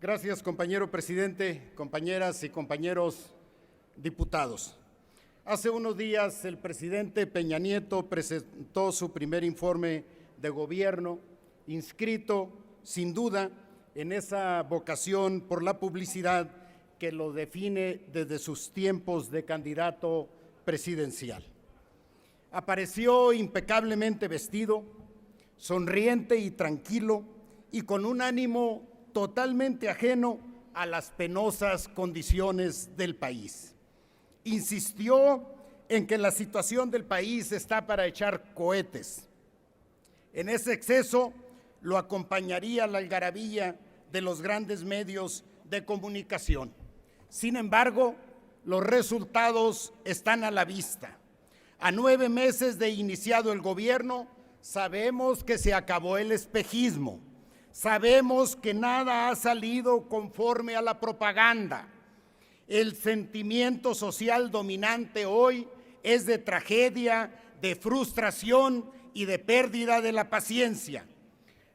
Gracias, compañero presidente, compañeras y compañeros diputados. Hace unos días el presidente Peña Nieto presentó su primer informe de gobierno, inscrito sin duda en esa vocación por la publicidad que lo define desde sus tiempos de candidato presidencial. Apareció impecablemente vestido, sonriente y tranquilo, y con un ánimo totalmente ajeno a las penosas condiciones del país. Insistió en que la situación del país está para echar cohetes. En ese exceso lo acompañaría la algarabía de los grandes medios de comunicación. Sin embargo, los resultados están a la vista. A 9 meses de iniciado el gobierno, sabemos que se acabó el espejismo. Sabemos que nada ha salido conforme a la propaganda. El sentimiento social dominante hoy es de tragedia, de frustración y de pérdida de la paciencia.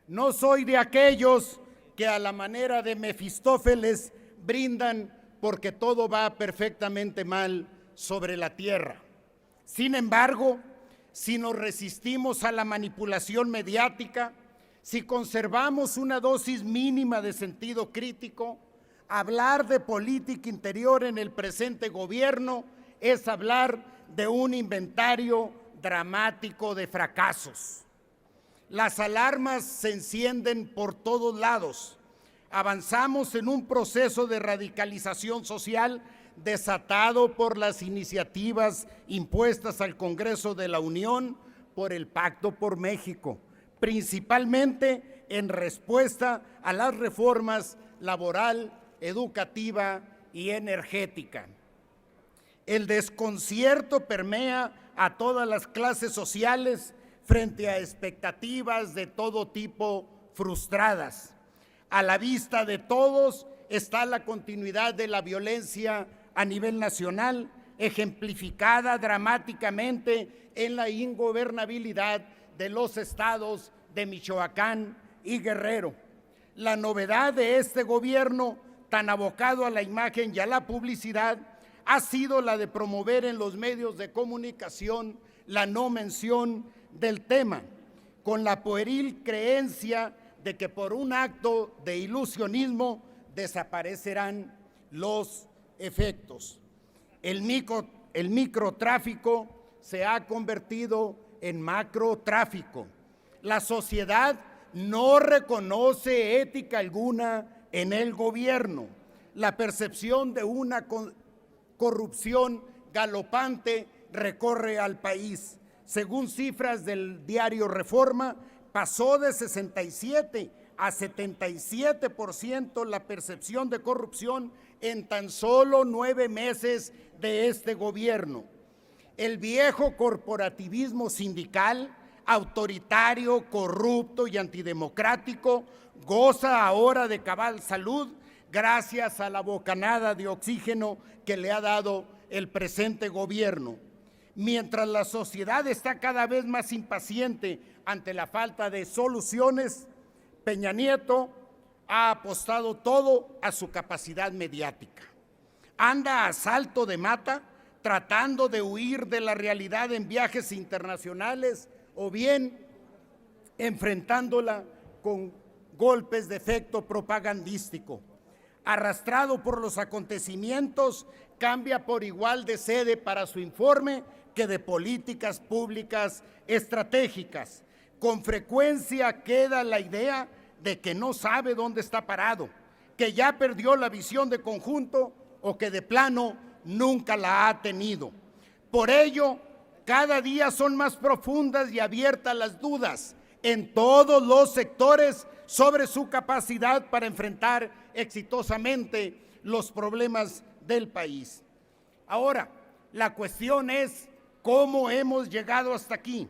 No soy de aquellos que a la manera de Mefistófeles brindan porque todo va perfectamente mal sobre la tierra. Sin embargo, si nos resistimos a la manipulación mediática, si conservamos una dosis mínima de sentido crítico, hablar de política interior en el presente gobierno es hablar de un inventario dramático de fracasos. Las alarmas se encienden por todos lados. Avanzamos en un proceso de radicalización social desatado por las iniciativas impuestas al Congreso de la Unión por el Pacto por México, principalmente en respuesta a las reformas laboral, educativa y energética. El desconcierto permea a todas las clases sociales frente a expectativas de todo tipo frustradas. A la vista de todos está la continuidad de la violencia a nivel nacional, ejemplificada dramáticamente en la ingobernabilidad de los estados de Michoacán y Guerrero. La novedad de este gobierno, tan abocado a la imagen y a la publicidad, ha sido la de promover en los medios de comunicación la no mención del tema, con la pueril creencia de que por un acto de ilusionismo desaparecerán los efectos. El microtráfico se ha convertido en macrotráfico. La sociedad no reconoce ética alguna en el gobierno. La percepción de una corrupción galopante recorre al país. Según cifras del diario Reforma, pasó de 67 a 77% la percepción de corrupción en tan solo 9 meses de este gobierno. El viejo corporativismo sindical, autoritario, corrupto y antidemocrático, goza ahora de cabal salud gracias a la bocanada de oxígeno que le ha dado el presente gobierno. Mientras la sociedad está cada vez más impaciente ante la falta de soluciones, Peña Nieto ha apostado todo a su capacidad mediática. Anda a salto de mata tratando de huir de la realidad en viajes internacionales o bien enfrentándola con golpes de efecto propagandístico. Arrastrado por los acontecimientos, cambia por igual de sede para su informe que de políticas públicas estratégicas. Con frecuencia queda la idea de que no sabe dónde está parado, que ya perdió la visión de conjunto o que de plano nunca la ha tenido. Por ello, cada día son más profundas y abiertas las dudas en todos los sectores sobre su capacidad para enfrentar exitosamente los problemas del país. Ahora, la cuestión es cómo hemos llegado hasta aquí.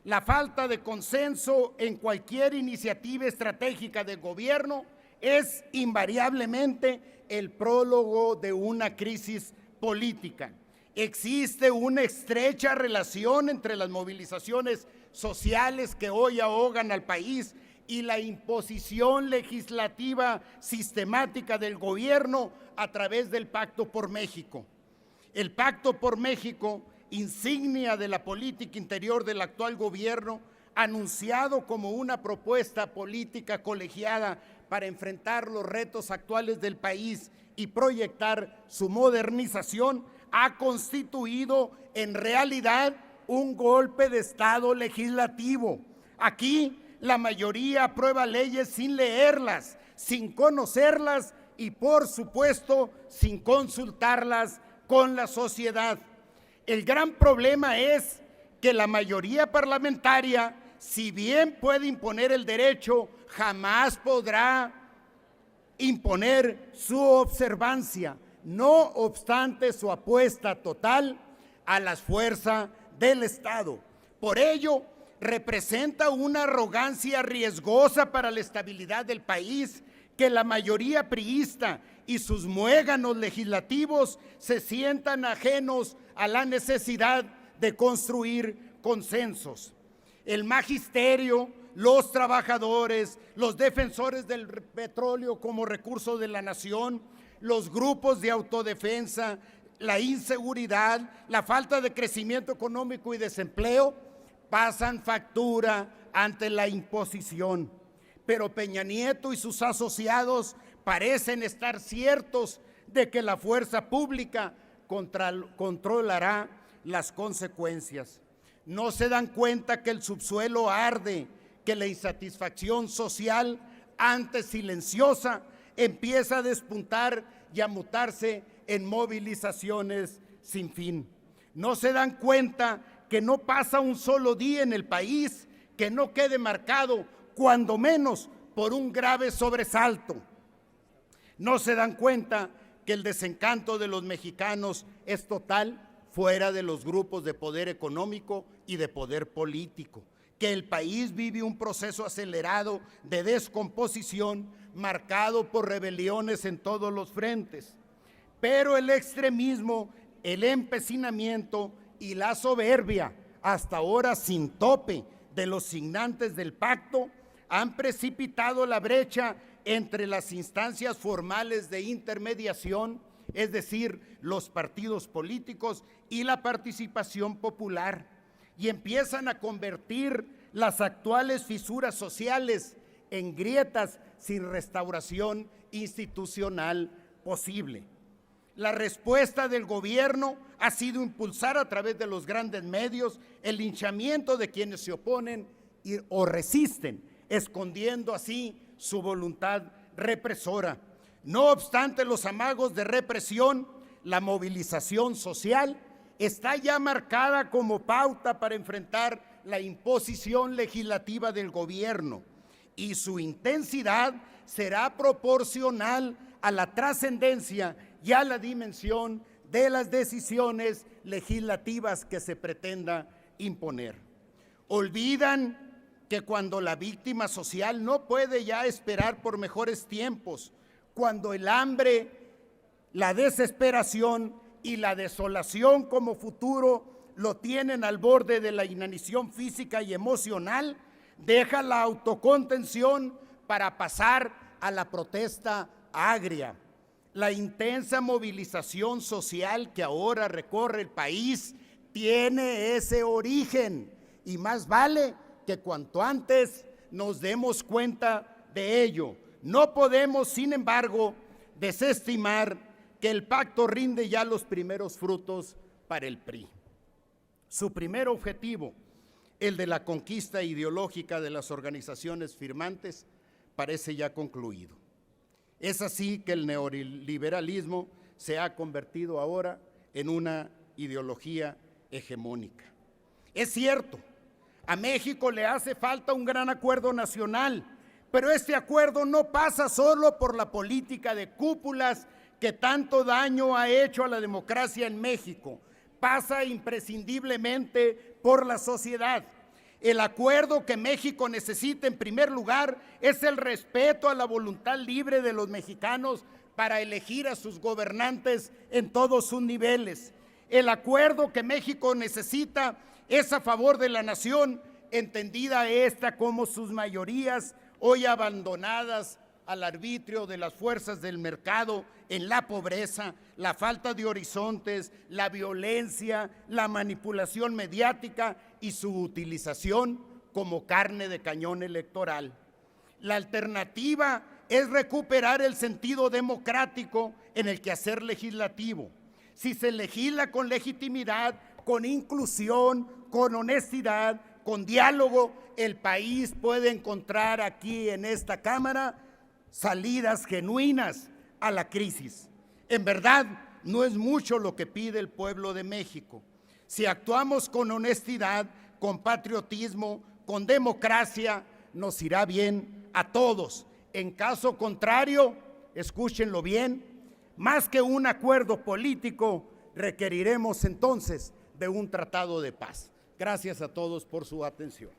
La falta de consenso en cualquier iniciativa estratégica del gobierno es invariablemente el prólogo de una crisis política. Existe una estrecha relación entre las movilizaciones sociales que hoy ahogan al país y la imposición legislativa sistemática del gobierno a través del Pacto por México. El Pacto por México, insignia de la política interior del actual gobierno, anunciado como una propuesta política colegiada para enfrentar los retos actuales del país y proyectar su modernización, ha constituido en realidad un golpe de Estado legislativo. Aquí la mayoría aprueba leyes sin leerlas, sin conocerlas y, por supuesto, sin consultarlas con la sociedad. El gran problema es que la mayoría parlamentaria, si bien puede imponer el derecho, jamás podrá imponer su observancia, no obstante su apuesta total a las fuerzas del Estado. Por ello, representa una arrogancia riesgosa para la estabilidad del país que la mayoría priista y sus muéganos legislativos se sientan ajenos a la necesidad de construir consensos. El magisterio, los trabajadores, los defensores del petróleo como recurso de la nación, los grupos de autodefensa, la inseguridad, la falta de crecimiento económico y desempleo pasan factura ante la imposición. Pero Peña Nieto y sus asociados parecen estar ciertos de que la fuerza pública controlará las consecuencias. No se dan cuenta que el subsuelo arde, que la insatisfacción social, antes silenciosa, empieza a despuntar y a mutarse en movilizaciones sin fin. No se dan cuenta que no pasa un solo día en el país que no quede marcado, cuando menos, por un grave sobresalto. No se dan cuenta que el desencanto de los mexicanos es total fuera de los grupos de poder económico y de poder político, que el país vive un proceso acelerado de descomposición marcado por rebeliones en todos los frentes. Pero el extremismo, el empecinamiento y la soberbia, hasta ahora sin tope, de los signantes del pacto, han precipitado la brecha entre las instancias formales de intermediación, es decir, los partidos políticos y la participación popular, y empiezan a convertir las actuales fisuras sociales en grietas sin restauración institucional posible. La respuesta del gobierno ha sido impulsar a través de los grandes medios el linchamiento de quienes se oponen o resisten, escondiendo así su voluntad represora. No obstante los amagos de represión, la movilización social está ya marcada como pauta para enfrentar la imposición legislativa del gobierno, y su intensidad será proporcional a la trascendencia y a la dimensión de las decisiones legislativas que se pretenda imponer. Olvidan que cuando la víctima social no puede ya esperar por mejores tiempos, cuando el hambre, la desesperación y la desolación como futuro lo tienen al borde de la inanición física y emocional, deja la autocontención para pasar a la protesta agria. La intensa movilización social que ahora recorre el país tiene ese origen, y más vale que cuanto antes nos demos cuenta de ello. No podemos, sin embargo, desestimar que el pacto rinde ya los primeros frutos para el PRI. Su primer objetivo, el de la conquista ideológica de las organizaciones firmantes, parece ya concluido. Es así que el neoliberalismo se ha convertido ahora en una ideología hegemónica. Es cierto, a México le hace falta un gran acuerdo nacional, pero este acuerdo no pasa solo por la política de cúpulas que tanto daño ha hecho a la democracia en México, pasa imprescindiblemente por la sociedad. El acuerdo que México necesita en primer lugar es el respeto a la voluntad libre de los mexicanos para elegir a sus gobernantes en todos sus niveles. El acuerdo que México necesita es a favor de la nación, entendida esta como sus mayorías hoy abandonadas al arbitrio de las fuerzas del mercado, en la pobreza, la falta de horizontes, la violencia, la manipulación mediática y su utilización como carne de cañón electoral. La alternativa es recuperar el sentido democrático en el quehacer legislativo. Si se legisla con legitimidad, con inclusión, con honestidad, con diálogo, el país puede encontrar aquí en esta Cámara salidas genuinas a la crisis. En verdad, no es mucho lo que pide el pueblo de México. Si actuamos con honestidad, con patriotismo, con democracia, nos irá bien a todos. En caso contrario, escúchenlo bien, más que un acuerdo político, requeriremos entonces de un tratado de paz. Gracias a todos por su atención.